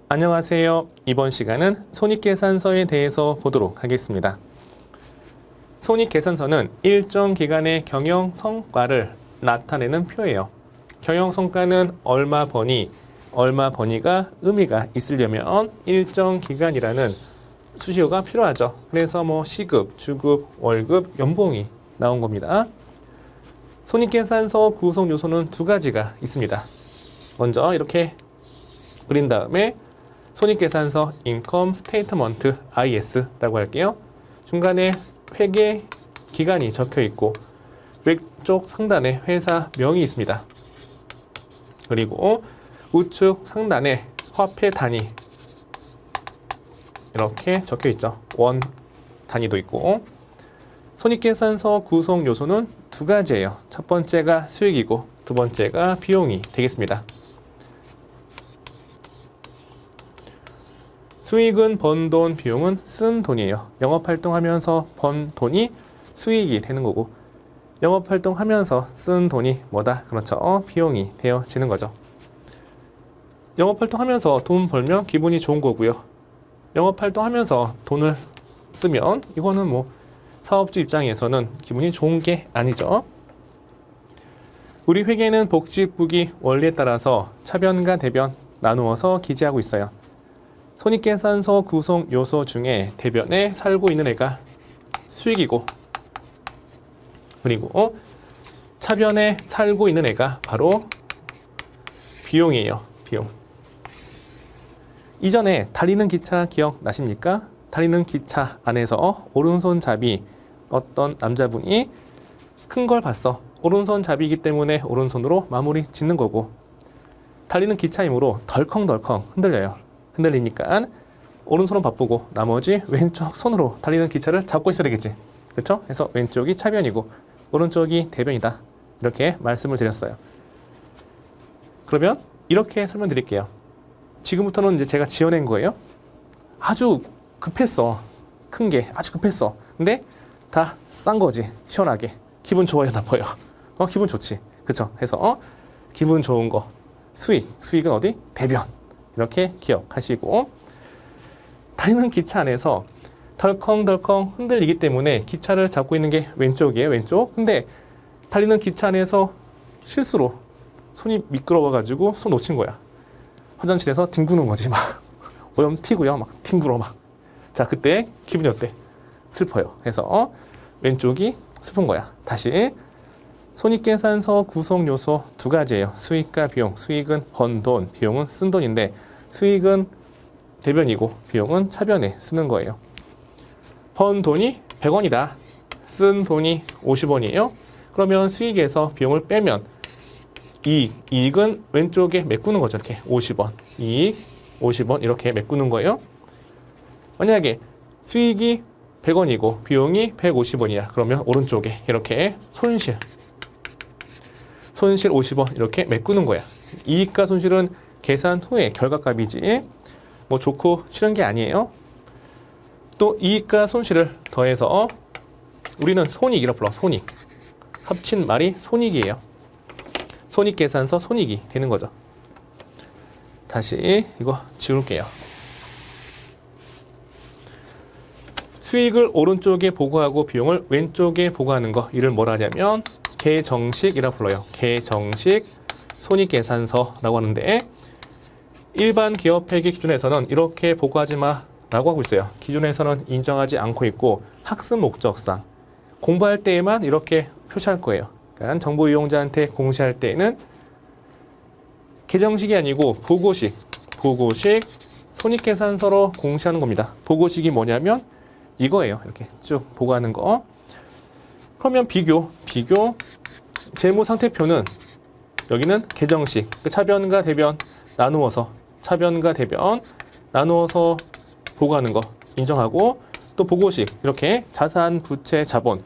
안녕하세요. 이번 시간은 손익계산서에 대해서 보도록 하겠습니다. 손익계산서는 일정 기간의 경영 성과를 나타내는 표예요. 경영 성과는 얼마 버니가 의미가 있으려면 일정 기간이라는 수식어가 필요하죠. 그래서 시급, 주급, 월급, 연봉이 나온 겁니다. 손익계산서 구성 요소는 두 가지가 있습니다. 먼저 이렇게 그린 다음에 손익계산서 인컴 스테이트먼트 IS라고 할게요. 중간에 회계 기간이 적혀 있고 왼쪽 상단에 회사 명이 있습니다. 그리고 우측 상단에 화폐 단위 이렇게 적혀 있죠. 원 단위도 있고. 손익계산서 구성 요소는 두 가지예요. 첫 번째가 수익이고 두 번째가 비용이 되겠습니다. 수익은 번 돈, 비용은 쓴 돈이에요. 영업활동하면서 번 돈이 수익이 되는 거고 영업활동하면서 쓴 돈이 뭐다? 그렇죠. 비용이 되어지는 거죠. 영업활동하면서 돈 벌면 기분이 좋은 거고요. 영업활동하면서 돈을 쓰면 이거는 사업주 입장에서는 기분이 좋은 게 아니죠. 우리 회계는 복지부기 원리에 따라서 차변과 대변 나누어서 기재하고 있어요. 손익계산서 구성 요소 중에 대변에 살고 있는 애가 수익이고 그리고 차변에 살고 있는 애가 바로 비용이에요. 비용. 이전에 달리는 기차 기억나십니까? 달리는 기차 안에서 오른손잡이 어떤 남자분이 큰 걸 봤어. 오른손잡이이기 때문에 오른손으로 마무리 짓는 거고 달리는 기차이므로 덜컹덜컹 흔들려요. 흔들리니까 오른손은 바쁘고 나머지 왼쪽 손으로 달리는 기차를 잡고 있어야 되겠지. 그렇죠? 그래서 왼쪽이 차변이고 오른쪽이 대변이다. 이렇게 말씀을 드렸어요. 그러면 이렇게 설명드릴게요. 지금부터는 이제 제가 지어낸 거예요. 아주 급했어. 큰 게 아주 급했어. 근데 다 싼 거지. 시원하게. 기분 좋아요, 나빠요? 기분 좋지. 그렇죠? 해서 기분 좋은 거. 수익은 어디? 대변. 이렇게 기억하시고 달리는 기차 안에서 덜컹덜컹 흔들리기 때문에 기차를 잡고 있는 게 왼쪽이에요. 왼쪽. 근데 달리는 기차 안에서 실수로 손이 미끄러워가지고 손 놓친 거야. 화장실에서 뒹구는 거지. 막 오염 튀고요. 막 뒹굴어 막. 자, 그때 기분이 어때? 슬퍼요. 그래서 왼쪽이 슬픈 거야. 다시 손익계산서 구성 요소 두 가지예요. 수익과 비용. 수익은 번 돈, 비용은 쓴 돈인데 수익은 대변이고 비용은 차변에 쓰는 거예요. 번 돈이 100원이다. 쓴 돈이 50원이에요. 그러면 수익에서 비용을 빼면 이익은 왼쪽에 메꾸는 거죠. 이렇게 50원. 이익 50원 이렇게 메꾸는 거예요. 만약에 수익이 100원이고 비용이 150원이야. 그러면 오른쪽에 이렇게 손실 50원 이렇게 메꾸는 거야. 이익과 손실은 계산 후에 결과값이지 좋고 싫은 게 아니에요. 또 이익과 손실을 더해서 우리는 손익이라고 불러. 손익. 합친 말이 손익이에요. 손익계산서 손익이 되는 거죠. 다시 이거 지울게요. 수익을 오른쪽에 보고하고 비용을 왼쪽에 보고하는 거. 이를 뭐라 하냐면 계정식이라고 불러요. 계정식 손익계산서라고 하는데 일반 기업회계 기준에서는 이렇게 보고하지 마라고 하고 있어요. 기준에서는 인정하지 않고 있고 학습 목적상 공부할 때에만 이렇게 표시할 거예요. 그러니까 정보 이용자한테 공시할 때에는 계정식이 아니고 보고식 손익계산서로 공시하는 겁니다. 보고식이 뭐냐면 이거예요. 이렇게 쭉 보고하는 거. 그러면 비교 재무상태표는 여기는 계정식 차변과 대변 나누어서 보고하는 거 인정하고 또 보고식 이렇게 자산, 부채, 자본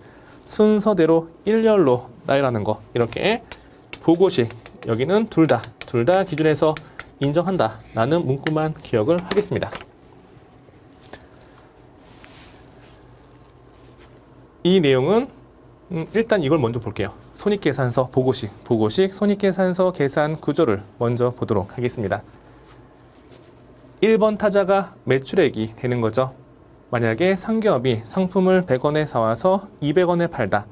순서대로 일렬로 나열하는 거 이렇게 보고식 여기는 둘 다 기준에서 인정한다 라는 문구만 기억을 하겠습니다. 이 내용은 일단 이걸 먼저 볼게요. 손익계산서 보고식 손익계산서 계산 구조를 먼저 보도록 하겠습니다. 1번 타자가 매출액이 되는 거죠. 만약에 상기업이 상품을 100원에 사와서 200원에 팔다.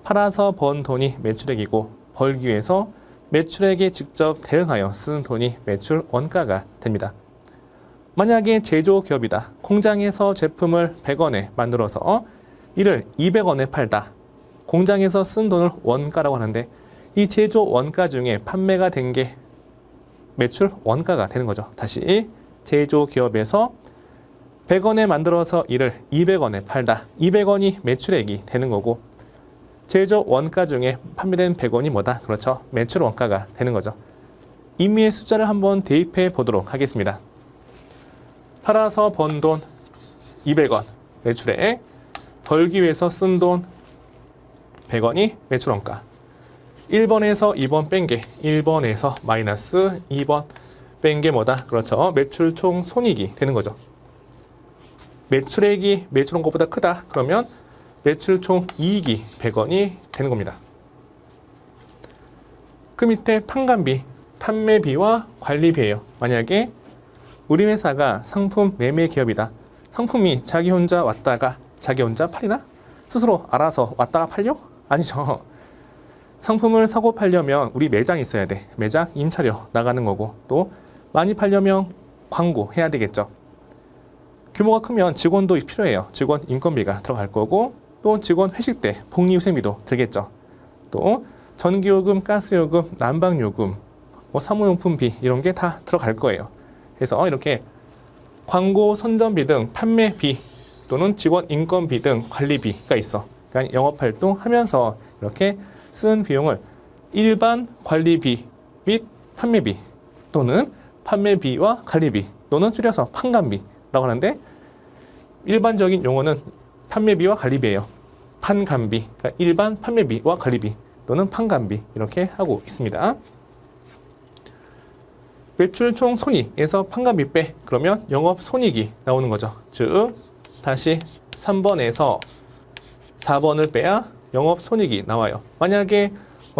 팔아서 번 돈이 매출액이고 벌기 위해서 매출액에 직접 대응하여 쓰는 돈이 매출 원가가 됩니다. 만약에 제조기업이다. 공장에서 제품을 100원에 만들어서 이를 200원에 팔다. 공장에서 쓴 돈을 원가라고 하는데 이 제조 원가 중에 판매가 된 게 매출 원가가 되는 거죠. 다시 제조기업에서 100원에 만들어서 이를 200원에 팔다. 200원이 매출액이 되는 거고 제조 원가 중에 판매된 100원이 뭐다? 그렇죠. 매출 원가가 되는 거죠. 임의의 숫자를 한번 대입해 보도록 하겠습니다. 팔아서 번 돈 200원 매출액, 벌기 위해서 쓴 돈 100원이 매출 원가. 1번에서 2번 뺀 게 1번에서 마이너스 2번 뺀 게 뭐다? 그렇죠. 매출 총 손익이 되는 거죠. 매출액이 매출 원가보다 크다. 그러면 매출 총 이익이 100원이 되는 겁니다. 그 밑에 판관비, 판매비와 관리비예요. 만약에 우리 회사가 상품 매매 기업이다. 상품이 자기 혼자 왔다가 자기 혼자 팔리나? 스스로 알아서 왔다가 팔려? 아니죠. 상품을 사고 팔려면 우리 매장이 있어야 돼. 매장 임차료 나가는 거고 또 많이 팔려면 광고 해야 되겠죠. 규모가 크면 직원도 필요해요. 직원 인건비가 들어갈 거고 또 직원 회식 때 복리후생비도 들겠죠. 또 전기요금, 가스요금, 난방요금, 뭐 사무용품비 이런 게 다 들어갈 거예요. 그래서 이렇게 광고 선전비 등 판매비 또는 직원 인건비 등 관리비가 있어. 그러니까 영업활동 하면서 이렇게 쓴 비용을 일반 관리비 및 판매비 또는 판매비와 관리비 또는 줄여서 판관비라고 하는데 일반적인 용어는 판매비와 관리비예요. 판관비, 그러니까 일반 판매비와 관리비 또는 판관비 이렇게 하고 있습니다. 매출 총 손익에서 판관비 빼 그러면 영업 손익이 나오는 거죠. 즉 다시 3번에서 4번을 빼야 영업 손익이 나와요. 만약에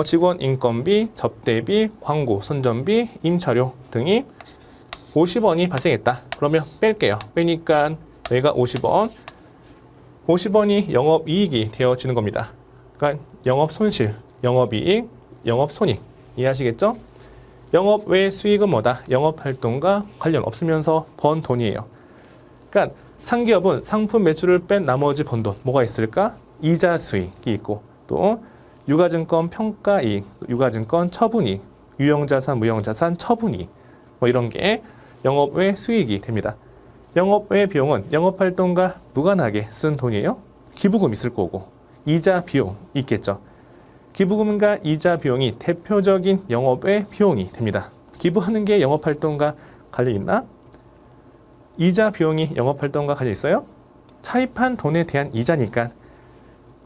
직원 인건비, 접대비, 광고, 선전비, 임차료 등이 50원이 발생했다. 그러면 뺄게요. 빼니까 여기가 50원. 50원이 영업이익이 되어지는 겁니다. 그러니까 영업손실, 영업이익, 영업손익 이해하시겠죠? 영업 외 수익은 뭐다? 영업활동과 관련 없으면서 번 돈이에요. 그러니까 상기업은 상품 매출을 뺀 나머지 번 돈 뭐가 있을까? 이자 수익이 있고 또 유가증권 평가이익, 유가증권 처분이익, 유형자산, 무형자산 처분이익 뭐 이런 게 영업 외 수익이 됩니다. 영업 외 비용은 영업활동과 무관하게 쓴 돈이에요. 기부금 있을 거고 이자 비용 있겠죠. 기부금과 이자 비용이 대표적인 영업 외 비용이 됩니다. 기부하는 게 영업활동과 관련 있나? 이자 비용이 영업활동과 관련 있어요? 차입한 돈에 대한 이자니까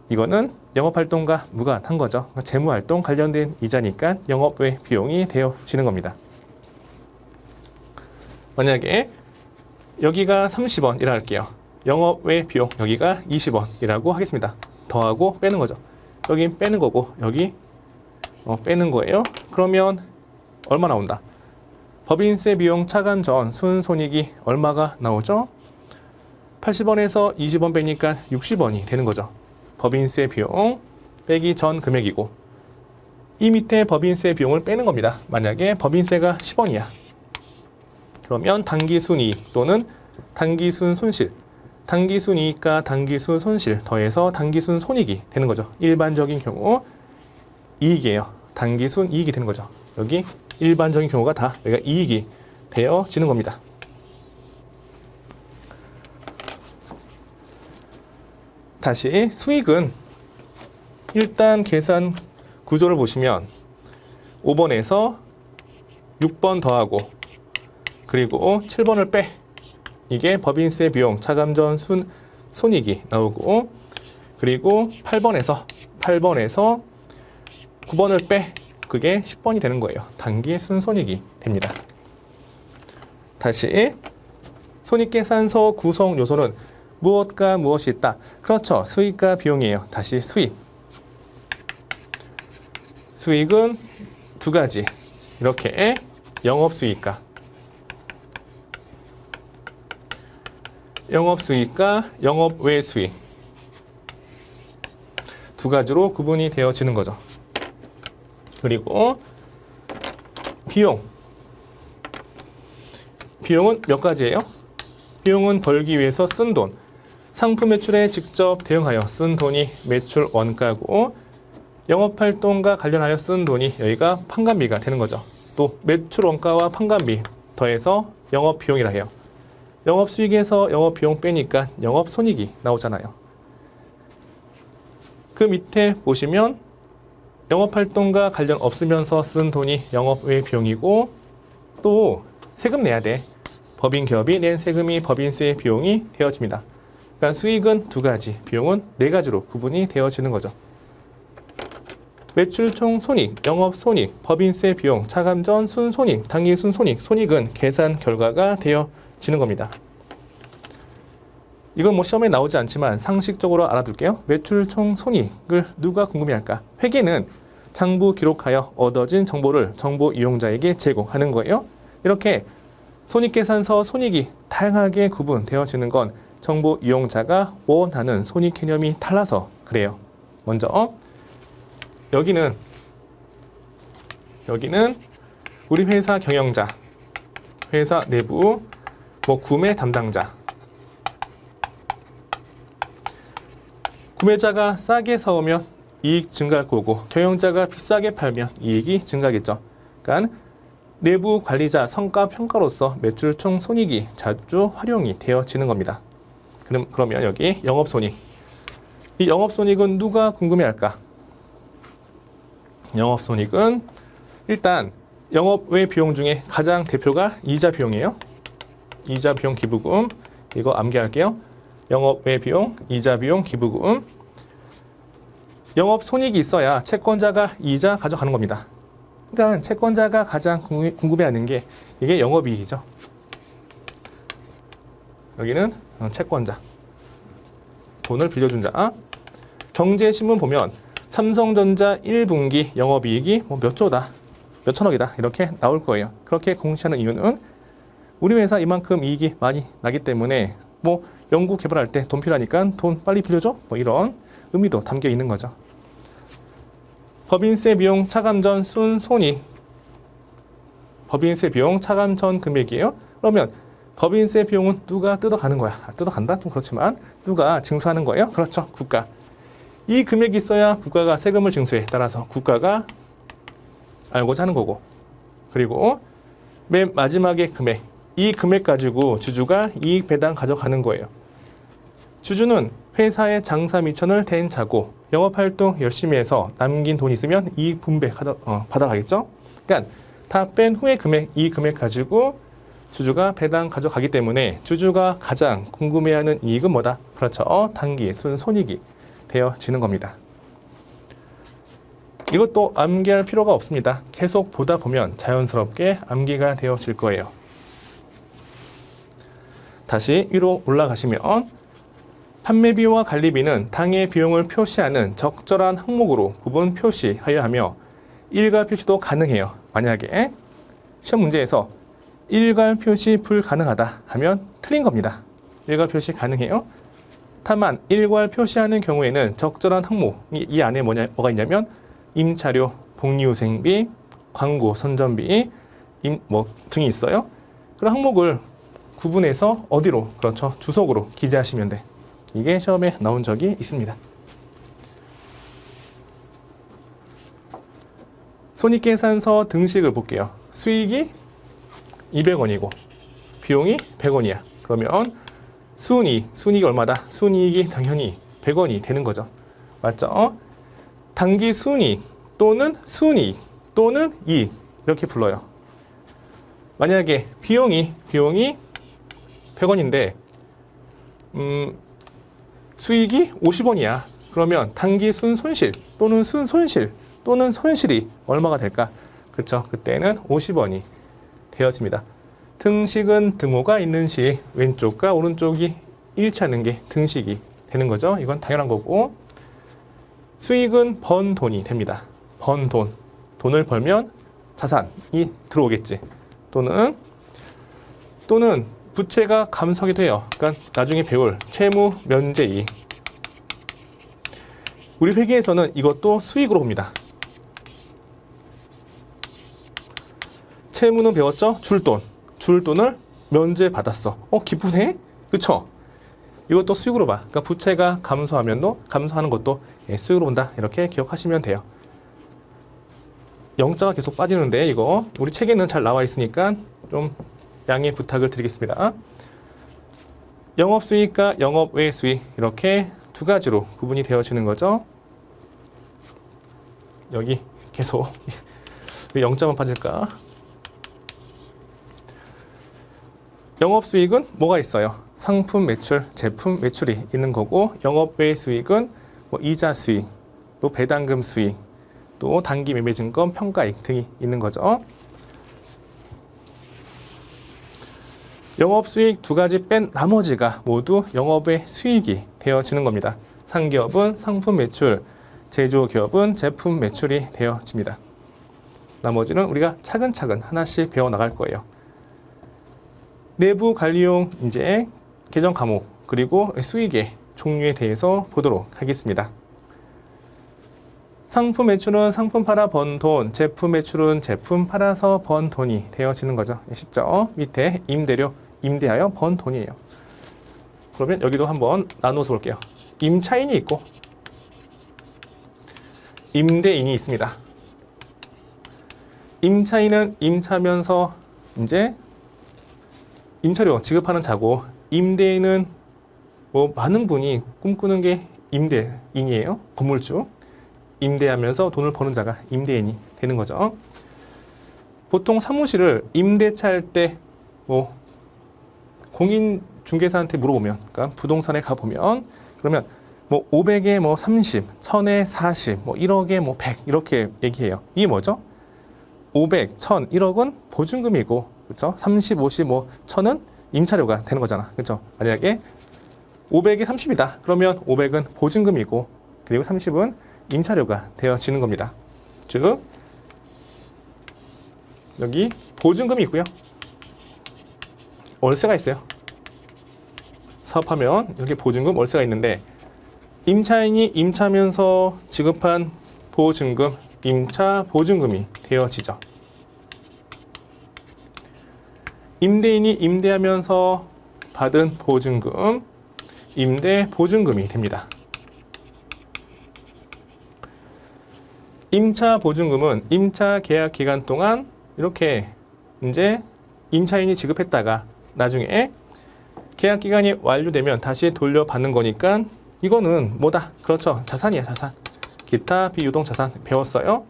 이거는 영업활동과 무관한 거죠. 재무활동 관련된 이자니까 영업 외 비용이 되어지는 겁니다. 만약에 여기가 30원이라 할게요. 영업 외 비용 여기가 20원이라고 하겠습니다. 더하고 빼는 거죠. 여기 빼는 거고 여기 빼는 거예요. 그러면 얼마 나온다? 법인세 비용 차감 전 순손익이 얼마가 나오죠? 80원에서 20원 빼니까 60원이 되는 거죠. 법인세 비용 빼기 전 금액이고 이 밑에 법인세 비용을 빼는 겁니다. 만약에 법인세가 10원이야. 그러면 당기순이익 또는 당기순 손실, 당기순 이익과 당기순 손실 더해서 당기순 손익이 되는 거죠. 일반적인 경우 이익이에요. 당기순 이익이 되는 거죠. 여기 일반적인 경우가 다 여기가 이익이 되어지는 겁니다. 다시 수익은 일단 계산 구조를 보시면 5번에서 6번 더하고 그리고 7번을 빼 이게 법인세 비용 차감 전 손익이 나오고 그리고 8번에서 9번을 빼 그게 10번이 되는 거예요. 단기 순손익이 됩니다. 다시 손익계산서 구성 요소는 무엇과 무엇이 있다? 그렇죠. 수익과 비용이에요. 다시 수익. 수익은 두 가지. 이렇게 영업수익과 영업수익과 영업외수익 두 가지로 구분이 되어지는 거죠. 그리고 비용은 몇 가지예요? 비용은 벌기 위해서 쓴 돈, 상품 매출에 직접 대응하여 쓴 돈이 매출 원가고, 영업활동과 관련하여 쓴 돈이 여기가 판관비가 되는 거죠. 또 매출 원가와 판관비 더해서 영업비용이라 해요. 영업수익에서 영업비용 빼니까 영업손익이 나오잖아요. 그 밑에 보시면 영업활동과 관련 없으면서 쓴 돈이 영업외 비용이고, 또 세금 내야 돼. 법인 기업이 낸 세금이 법인세 비용이 되어집니다. 그러니까 수익은 두 가지, 비용은 네 가지로 구분이 되어지는 거죠. 매출 총 손익, 영업 손익, 법인세 비용, 차감 전 순손익, 당기 순손익, 손익은 계산 결과가 되어지는 겁니다. 이건 뭐 시험에 나오지 않지만 상식적으로 알아둘게요. 매출 총 손익을 누가 궁금해할까? 회계는 장부 기록하여 얻어진 정보를 정보 이용자에게 제공하는 거예요. 이렇게 손익계산서 손익이 다양하게 구분되어지는 건 정보 이용자가 원하는 손익 개념이 달라서 그래요. 먼저 여기는 우리 회사 경영자, 회사 내부 구매 담당자, 구매자가 싸게 사오면 이익 증가할 거고, 경영자가 비싸게 팔면 이익이 증가하겠죠. 그러니까 내부 관리자 성과 평가로서 매출 총 손익이 자주 활용이 되어지는 겁니다. 그러면 여기 영업손익. 이 영업손익은 누가 궁금해할까? 영업손익은 일단 영업외 비용 중에 가장 대표가 이자 비용이에요. 이자 비용 기부금. 이거 암기할게요. 영업외 비용, 이자 비용, 기부금. 영업손익이 있어야 채권자가 이자 가져가는 겁니다. 그러니까 채권자가 가장 궁금해하는 게 이게 영업이익이죠. 여기는 채권자, 돈을 빌려준 자. 경제신문 보면 삼성전자 1분기 영업이익이 몇 조다, 몇 천억이다 이렇게 나올 거예요. 그렇게 공시하는 이유는 우리 회사 이만큼 이익이 많이 나기 때문에 연구 개발할 때 돈 필요하니까 돈 빨리 빌려줘, 이런 의미도 담겨 있는 거죠. 법인세 비용 차감 전 순손익. 법인세 비용 차감 전 금액이에요. 그러면 법인세 비용은 누가 뜯어가는 거야? 뜯어간다? 좀 그렇지만 누가 징수하는 거예요? 그렇죠. 국가. 이 금액이 있어야 국가가 세금을 징수해. 따라서 국가가 알고자 하는 거고. 그리고 맨 마지막에 금액. 이 금액 가지고 주주가 이익 배당 가져가는 거예요. 주주는 회사의 장사 미천을 댄 자고 영업활동 열심히 해서 남긴 돈 있으면 이익 분배 받아가겠죠. 그러니까 다 뺀 후의 금액, 이 금액 가지고 주주가 배당 가져가기 때문에 주주가 가장 궁금해하는 이익은 뭐다? 그렇죠. 당기 순손익이 되어지는 겁니다. 이것도 암기할 필요가 없습니다. 계속 보다 보면 자연스럽게 암기가 되어질 거예요. 다시 위로 올라가시면 판매비와 관리비는 당해 비용을 표시하는 적절한 항목으로 구분 표시하여야 하며 일괄 표시도 가능해요. 만약에 시험 문제에서 일괄 표시 불가능하다 하면 틀린 겁니다. 일괄 표시 가능해요. 다만 일괄 표시하는 경우에는 적절한 항목이 이 안에 뭐가 있냐면 임차료, 복리후생비, 광고 선전비 등이 있어요. 그런 항목을 구분해서 어디로? 그렇죠. 주석으로 기재하시면 돼. 이게 시험에 나온 적이 있습니다. 손익계산서 등식을 볼게요. 수익이 200원이고 비용이 100원이야. 그러면 순이익이 얼마다? 순이익이 당연히 100원이 되는 거죠. 맞죠? 당기 순이익 또는 순이익 또는 이익 이렇게 불러요. 만약에 비용이 100원인데 수익이 50원이야. 그러면 당기 순손실 또는 순손실 또는 손실이 얼마가 될까? 그렇죠. 그때는 50원이 되어집니다. 등식은 등호가 있는 시 왼쪽과 오른쪽이 일치하는 게 등식이 되는 거죠. 이건 당연한 거고, 수익은 번 돈이 됩니다. 번 돈. 돈을 벌면 자산이 들어오겠지. 또는 부채가 감소하게 돼요. 그러니까 나중에 배울 채무 면제이. 우리 회계에서는 이것도 수익으로 봅니다. 채무는 배웠죠? 줄돈. 줄돈을 면제받았어. 기쁘네? 그쵸? 이것도 수익으로 봐. 그러니까 부채가 감소하는 것도 수익으로 본다. 이렇게 기억하시면 돼요. 영자가 계속 빠지는데 이거 우리 책에는 잘 나와 있으니까 좀 양해 부탁을 드리겠습니다. 영업수익과 영업외 수익 이렇게 두 가지로 구분이 되어지는 거죠. 여기 계속 왜 영자만 빠질까? 영업수익은 뭐가 있어요? 상품 매출, 제품 매출이 있는 거고 영업외 수익은 이자 수익, 또 배당금 수익, 또 단기 매매 증권 평가익 등이 있는 거죠. 영업수익 두 가지 뺀 나머지가 모두 영업의 수익이 되어지는 겁니다. 상기업은 상품 매출, 제조기업은 제품 매출이 되어집니다. 나머지는 우리가 차근차근 하나씩 배워나갈 거예요. 내부 관리용 이제 계정 과목 그리고 수익의 종류에 대해서 보도록 하겠습니다. 상품 매출은 상품 팔아 번 돈, 제품 매출은 제품 팔아서 번 돈이 되어지는 거죠. 쉽죠? 밑에 임대료, 임대하여 번 돈이에요. 그러면 여기도 한번 나눠서 볼게요. 임차인이 있고 임대인이 있습니다. 임차인은 임차면서 이제 임차료 지급하는 자고 임대인은 많은 분이 꿈꾸는 게 임대인이에요. 건물주. 임대하면서 돈을 버는 자가 임대인이 되는 거죠. 보통 사무실을 임대차 할 때 공인중개사한테 물어보면, 그러니까 부동산에 가보면, 그러면 500에 30, 1000에 40, 1억에 100 이렇게 얘기해요. 이게 뭐죠? 500, 1000, 1억은 보증금이고, 그렇죠? 30, 50, 1000은 임차료가 되는 거잖아. 그렇죠? 만약에 500이 30이다. 그러면 500은 보증금이고, 그리고 30은 임차료가 되어지는 겁니다. 즉, 여기 보증금이 있고요. 월세가 있어요. 사업하면 이렇게 보증금, 월세가 있는데 임차인이 임차면서 지급한 보증금, 임차 보증금이 되어지죠. 임대인이 임대하면서 받은 보증금, 임대 보증금이 됩니다. 임차 보증금은 임차 계약 기간 동안 이렇게 이제 임차인이 지급했다가 나중에 계약 기간이 완료되면 다시 돌려받는 거니까 이거는 뭐다? 그렇죠. 자산이야, 자산. 기타 비유동 자산 배웠어요.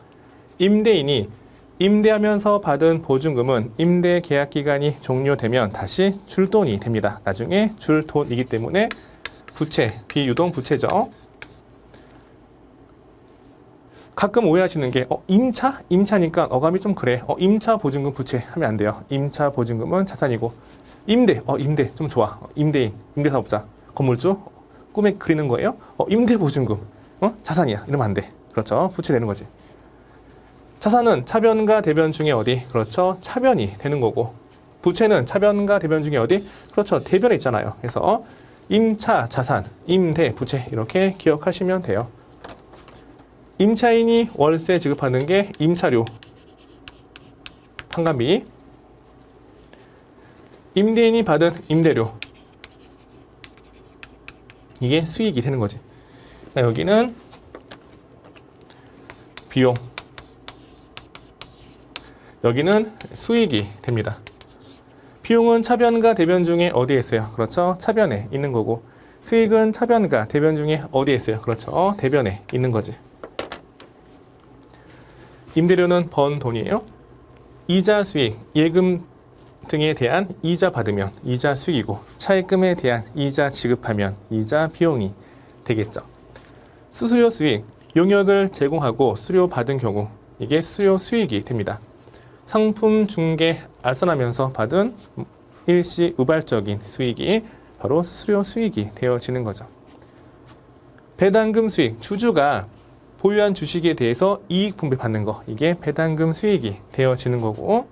임대인이 임대하면서 받은 보증금은 임대 계약 기간이 종료되면 다시 줄 돈이 됩니다. 나중에 줄 돈이기 때문에 부채, 비유동 부채죠. 가끔 오해하시는 게 임차? 임차니까 어감이 좀 그래. 임차 보증금 부채 하면 안 돼요. 임차 보증금은 자산이고 임대, 임대 좀 좋아. 임대인, 임대사업자, 건물주 꿈에 그리는 거예요. 임대 보증금, 자산이야. 이러면 안 돼. 그렇죠. 부채 되는 거지. 자산은 차변과 대변 중에 어디? 그렇죠. 차변이 되는 거고 부채는 차변과 대변 중에 어디? 그렇죠. 대변에 있잖아요. 그래서 임차, 자산, 임대, 부채 이렇게 기억하시면 돼요. 임차인이 월세 지급하는 게 임차료, 판관비. 임대인이 받은 임대료. 이게 수익이 되는 거지. 여기는 비용. 여기는 수익이 됩니다. 비용은 차변과 대변 중에 어디에 있어요? 그렇죠. 차변에 있는 거고 수익은 차변과 대변 중에 어디에 있어요? 그렇죠. 대변에 있는 거지. 임대료는 번 돈이에요. 이자 수익, 예금 등에 대한 이자 받으면 이자 수익이고 차입금에 대한 이자 지급하면 이자 비용이 되겠죠. 수수료 수익, 용역을 제공하고 수료 받은 경우 이게 수료 수익이 됩니다. 상품 중개 알선하면서 받은 일시 우발적인 수익이 바로 수수료 수익이 되어지는 거죠. 배당금 수익, 주주가 보유한 주식에 대해서 이익 분배 받는 거, 이게 배당금 수익이 되어지는 거고,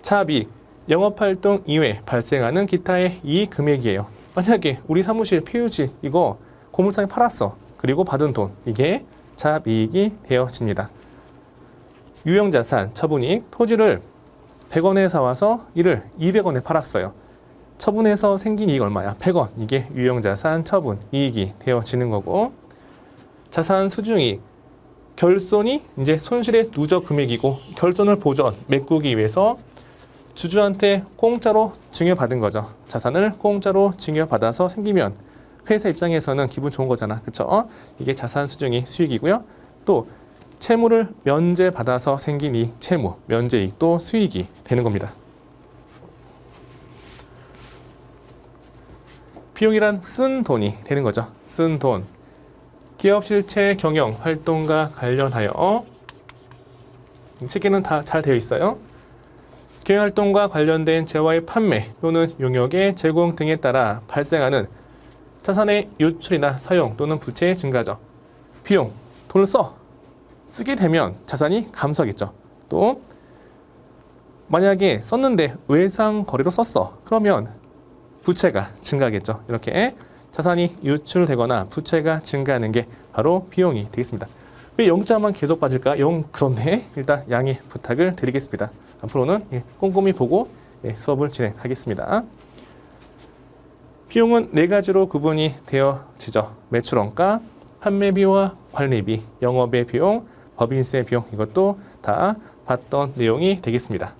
차압이익, 영업활동 이외 발생하는 기타의 이익 금액이에요. 만약에 우리 사무실 폐유지 이거 고물상에 팔았어. 그리고 받은 돈, 이게 잡이익이 되어집니다. 유형자산, 처분이익, 토지를 100원에 사와서 이를 200원에 팔았어요. 처분해서 생긴 이익 얼마야? 100원. 이게 유형자산 처분 이익이 되어지는 거고, 자산 수중이익, 결손이 이제 손실의 누적 금액이고, 결손을 보전, 메꾸기 위해서 주주한테 공짜로 증여받은 거죠. 자산을 공짜로 증여받아서 생기면 회사 입장에서는 기분 좋은 거잖아. 그쵸? 이게 자산 수중이익 수익이고요. 또 채무를 면제받아서 생긴 이익, 채무, 면제이익도 수익이 되는 겁니다. 비용이란 쓴 돈이 되는 거죠. 쓴 돈. 기업 실체 경영 활동과 관련하여, 세 개는 다 잘 되어 있어요. 경영 활동과 관련된 재화의 판매 또는 용역의 제공 등에 따라 발생하는 자산의 유출이나 사용 또는 부채의 증가죠. 비용, 돈을 쓰게 되면 자산이 감소하겠죠. 또 만약에 썼는데 외상 거래로 썼어. 그러면 부채가 증가하겠죠. 이렇게 자산이 유출되거나 부채가 증가하는 게 바로 비용이 되겠습니다. 왜 0자만 계속 빠질까? 0, 그렇네. 일단 양해 부탁을 드리겠습니다. 앞으로는 꼼꼼히 보고 수업을 진행하겠습니다. 비용은 4가지로 구분이 되어지죠. 매출원가, 판매비와 관리비, 영업의 비용, 법인세 비용, 이것도 다 봤던 내용이 되겠습니다.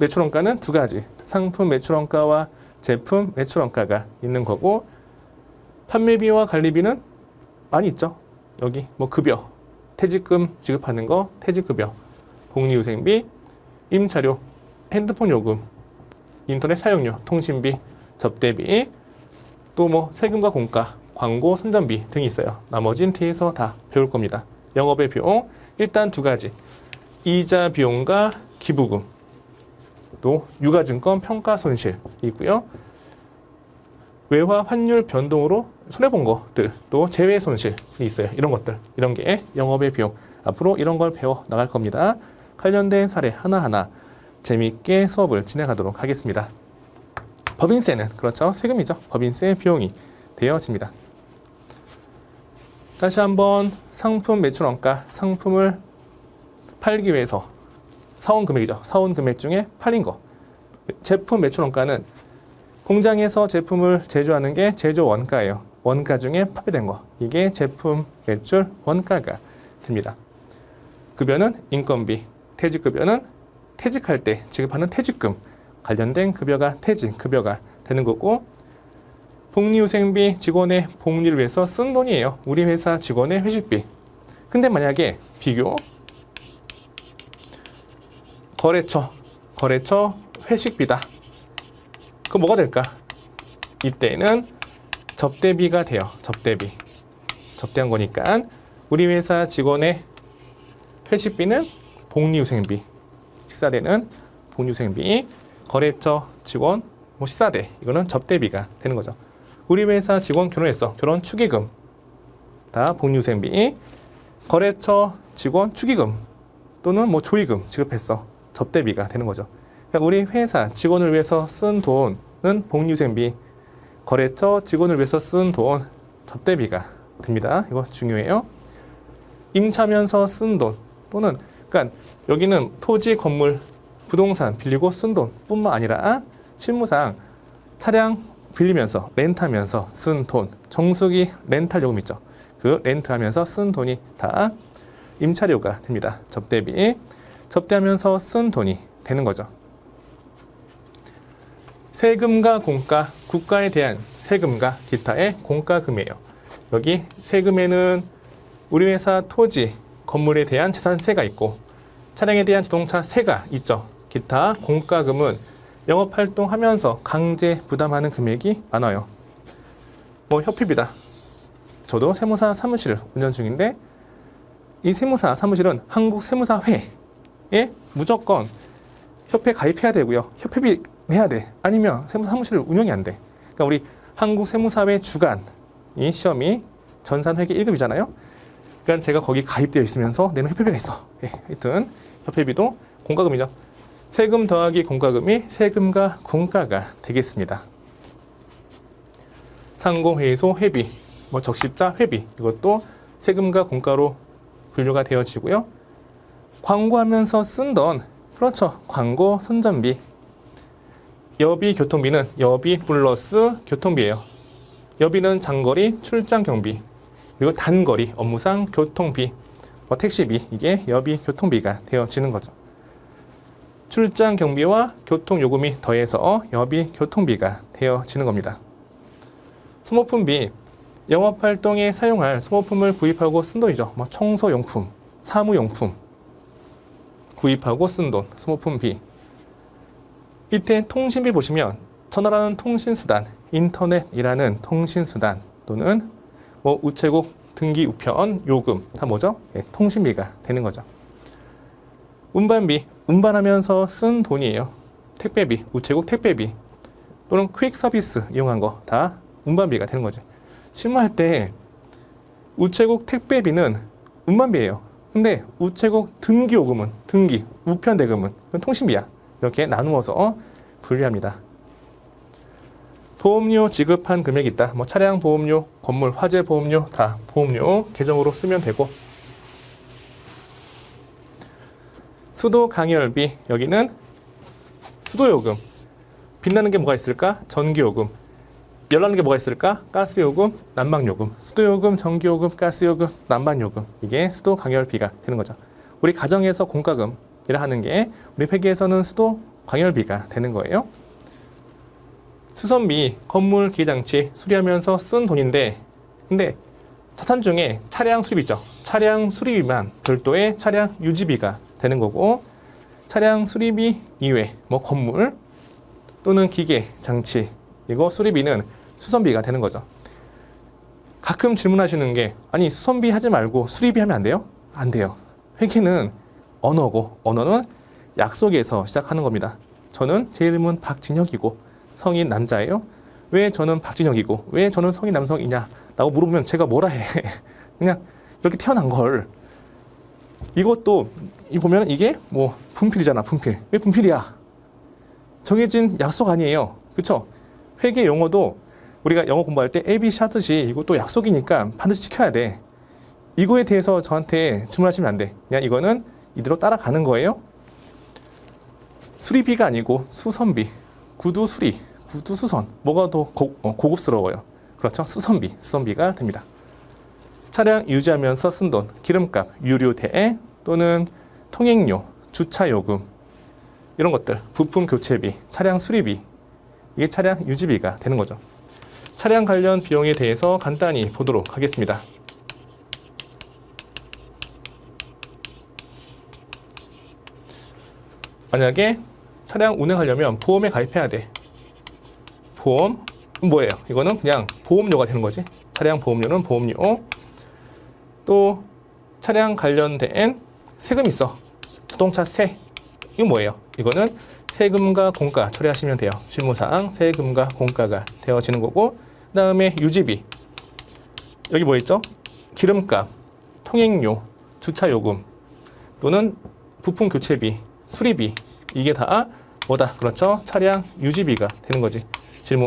매출원가는 2가지, 상품 매출원가와 제품 매출원가가 있는 거고, 판매비와 관리비는 많이 있죠. 여기 뭐 급여, 퇴직금 지급하는 거, 퇴직급여, 복리후생비, 임차료, 핸드폰 요금, 인터넷 사용료, 통신비, 접대비, 또 뭐 세금과 공가, 광고, 선전비 등이 있어요. 나머지는 뒤에서 다 배울 겁니다. 영업의 비용, 일단 2가지, 이자 비용과 기부금, 또 유가증권 평가 손실이 있고요. 외화 환율 변동으로 손해본 것들, 또 제외 손실이 있어요. 이런 것들, 이런 게 영업의 비용. 앞으로 이런 걸 배워 나갈 겁니다. 관련된 사례 하나하나 재미있게 수업을 진행하도록 하겠습니다. 법인세는 그렇죠. 세금이죠. 법인세 비용이 되어집니다. 다시 한번 상품 매출원가, 상품을 팔기 위해서 사온 금액이죠. 사온 금액 중에 팔린 거. 제품 매출원가는 공장에서 제품을 제조하는 게 제조 원가예요. 원가 중에 판매된 거. 이게 제품 매출 원가가 됩니다. 급여는 인건비, 퇴직급여는 퇴직할 때 지급하는 퇴직금, 관련된 급여가 퇴직급여가 되는 거고, 복리후생비, 직원의 복리를 위해서 쓴 돈이에요. 우리 회사 직원의 회식비. 근데 만약에 비교, 거래처 회식비다. 그럼 뭐가 될까? 이때는 접대비가 돼요. 접대한 거니까 우리 회사 직원의 회식비는 복리후생비, 식사대는 복리후생비, 거래처 직원 뭐 식사대, 이거는 접대비가 되는 거죠. 우리 회사 직원 결혼했어. 결혼 축의금 다 복리후생비, 거래처 직원 축의금 또는 뭐 조의금 지급했어. 접대비가 되는 거죠. 그러니까 우리 회사 직원을 위해서 쓴 돈은 복리후생비, 거래처 직원을 위해서 쓴 돈 접대비가 됩니다. 이거 중요해요. 임차면서 쓴 돈 또는, 그러니까 여기는 토지, 건물, 부동산 빌리고 쓴 돈뿐만 아니라 실무상 차량 빌리면서 렌트하면서 쓴 돈, 정수기 렌탈 요금 있죠. 그 렌트하면서 쓴 돈이 다 임차료가 됩니다. 접대비, 접대하면서 쓴 돈이 되는 거죠. 세금과 공가, 국가에 대한 세금과 기타의 공가금이에요. 여기 세금에는 우리 회사 토지, 건물에 대한 재산세가 있고 차량에 대한 자동차 세가 있죠. 기타 공가금은 영업활동하면서 강제 부담하는 금액이 많아요. 뭐 협회비다. 저도 세무사 사무실을 운영 중인데 이 세무사 사무실은 한국세무사회에 무조건 협회 가입해야 되고요. 협회비 내야 돼. 아니면 세무사 사무실을 운영이 안 돼. 그러니까 우리 한국세무사회 주간 이 시험이 전산회계 1급이잖아요. 그러니까 제가 거기 가입되어 있으면서 내는 협회비가 있어. 예, 하여튼 협회비도 공과금이죠. 세금 더하기 공과금이 세금과 공과가 되겠습니다. 상공회의소 회비, 뭐 적십자 회비, 이것도 세금과 공과로 분류가 되어지고요. 광고하면서 쓴 돈, 그렇죠. 광고 선전비. 여비 교통비는 여비 플러스 교통비예요. 여비는 장거리 출장 경비, 그리고 단거리 업무상 교통비, 뭐 택시비, 이게 여비 교통비가 되어지는 거죠. 출장 경비와 교통 요금이 더해서 여비 교통비가 되어지는 겁니다. 소모품비, 영업활동에 사용할 소모품을 구입하고 쓴 돈이죠. 뭐 청소용품, 사무용품 구입하고 쓴 돈, 소모품비. 밑에 통신비 보시면 전화라는 통신수단, 인터넷이라는 통신수단 또는 뭐 우체국 등기 우편 요금 다 뭐죠? 네, 통신비가 되는 거죠. 운반비, 운반하면서 쓴 돈이에요. 택배비, 우체국 택배비 또는 퀵 서비스 이용한 거 다 운반비가 되는 거죠. 실무할 때 우체국 택배비는 운반비예요. 근데 우체국 등기 요금은 등기, 우편 대금은 통신비야. 이렇게 나누어서 분류합니다. 보험료 지급한 금액이 있다. 뭐 차량 보험료, 건물 화재 보험료 다 보험료 계정으로 쓰면 되고, 수도 강열비, 여기는 수도요금. 빛나는 게 뭐가 있을까? 전기요금. 열나는 게 뭐가 있을까? 가스요금, 난방요금. 수도요금, 전기요금, 가스요금, 난방요금. 이게 수도 강열비가 되는 거죠. 우리 가정에서 공과금이라 하는 게 우리 회계에서는 수도 강열비가 되는 거예요. 수선비, 건물 기장치 수리하면서 쓴 돈인데, 근데 자산 중에 차량 수리비죠. 차량 수리비만 별도의 차량 유지비가 되는 거고, 차량 수리비 이외 뭐 건물 또는 기계, 장치, 이거 수리비는 수선비가 되는 거죠. 가끔 질문하시는 게, 아니 수선비 하지 말고 수리비 하면 안 돼요? 안 돼요. 회계는 언어고, 언어는 약속에서 시작하는 겁니다. 저는 제 이름은 박진혁이고 성인 남자예요. 왜 저는 박진혁이고 왜 저는 성인 남성이냐 라고 물어보면 제가 뭐라 해. 그냥 이렇게 태어난 걸. 이것도 보면 이게 뭐 분필이잖아. 분필. 왜 분필이야? 정해진 약속 아니에요. 그쵸? 회계 용어도 우리가 영어 공부할 때 ABC 하듯이 이것도 약속이니까 반드시 지켜야 돼. 이거에 대해서 저한테 질문하시면 안 돼. 그냥 이거는 이대로 따라가는 거예요. 수리비가 아니고 수선비, 구두 수리, 구두 수선. 뭐가 더 고급스러워요? 그렇죠? 수선비가 됩니다. 차량 유지하면서 쓴 돈, 기름값, 유류대 또는 통행료, 주차요금 이런 것들, 부품 교체비, 차량 수리비, 이게 차량 유지비가 되는 거죠. 차량 관련 비용에 대해서 간단히 보도록 하겠습니다. 만약에 차량 운행하려면 보험에 가입해야 돼. 보험 뭐예요? 이거는 그냥 보험료가 되는 거지. 차량 보험료는 보험료. 또 차량 관련된 세금 있어. 자동차 세. 이거 뭐예요? 이거는 세금과 공과 처리하시면 돼요. 실무상 세금과 공과가 되어지는 거고, 그 다음에 유지비. 여기 뭐 있죠? 기름값, 통행료, 주차요금 또는 부품 교체비, 수리비. 이게 다 뭐다? 그렇죠? 차량 유지비가 되는 거지. 질문.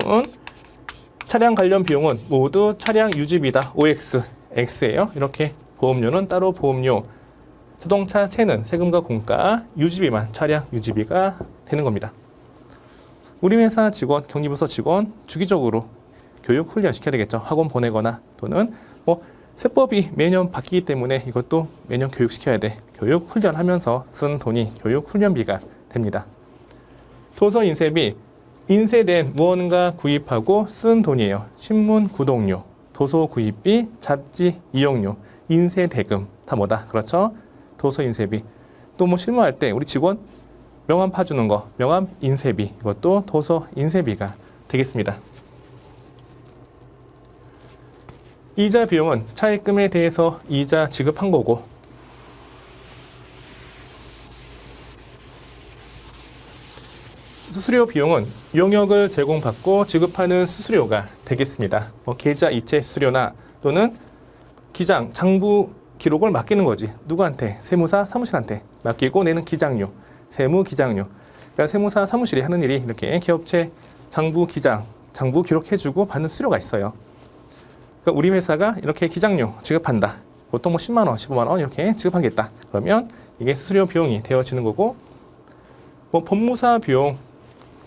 차량 관련 비용은 모두 차량 유지비다. OX, X예요. 이렇게 보험료는 따로 보험료. 자동차 세는 세금과 공과, 유지비만 차량 유지비가 되는 겁니다. 우리 회사 직원, 경리부서 직원 주기적으로 교육 훈련 시켜야 되겠죠. 학원 보내거나 또는 뭐 세법이 매년 바뀌기 때문에 이것도 매년 교육시켜야 돼. 교육 훈련하면서 쓴 돈이 교육 훈련비가 됩니다. 도서 인쇄비, 인쇄된 무언가 구입하고 쓴 돈이에요. 신문 구독료, 도서 구입비, 잡지 이용료, 인쇄 대금 다 뭐다? 그렇죠? 도서 인쇄비. 또 뭐 실무할 때 우리 직원 명함 파주는 거, 명함 인쇄비, 이것도 도서 인쇄비가 되겠습니다. 이자 비용은 차입금에 대해서 이자 지급한 거고, 수수료 비용은 용역을 제공받고 지급하는 수수료가 되겠습니다. 뭐 계좌 이체 수수료나 또는 기장, 장부 기록을 맡기는 거지. 누구한테? 세무사 사무실한테 맡기고 내는 기장료, 세무 기장료. 그러니까 세무사 사무실이 하는 일이 이렇게 기업체 장부 기장, 장부 기록해주고 받는 수수료가 있어요. 그러니까 우리 회사가 이렇게 기장료 지급한다. 보통 뭐 10만 원, 15만 원 이렇게 지급하겠다. 그러면 이게 수수료 비용이 되어지는 거고, 뭐 법무사 비용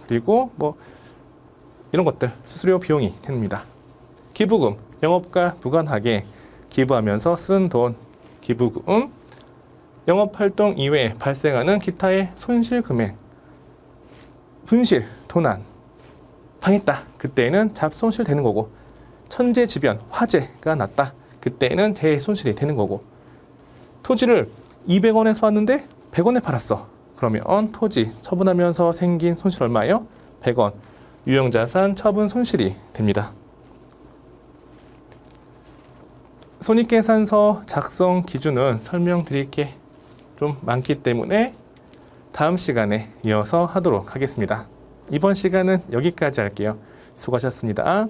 그리고 뭐 이런 것들 수수료 비용이 됩니다. 기부금, 영업과 무관하게 기부하면서 쓴 돈, 기부금, 영업활동 이외에 발생하는 기타의 손실 금액, 분실, 도난, 당했다. 그때는 잡손실 되는 거고, 천재지변, 화재가 났다. 그때는 대손실이 되는 거고, 토지를 200원에 사왔는데 100원에 팔았어. 그러면 토지 처분하면서 생긴 손실 얼마예요? 100원. 유형자산 처분 손실이 됩니다. 손익계산서 작성 기준은 설명드릴 게 좀 많기 때문에 다음 시간에 이어서 하도록 하겠습니다. 이번 시간은 여기까지 할게요. 수고하셨습니다.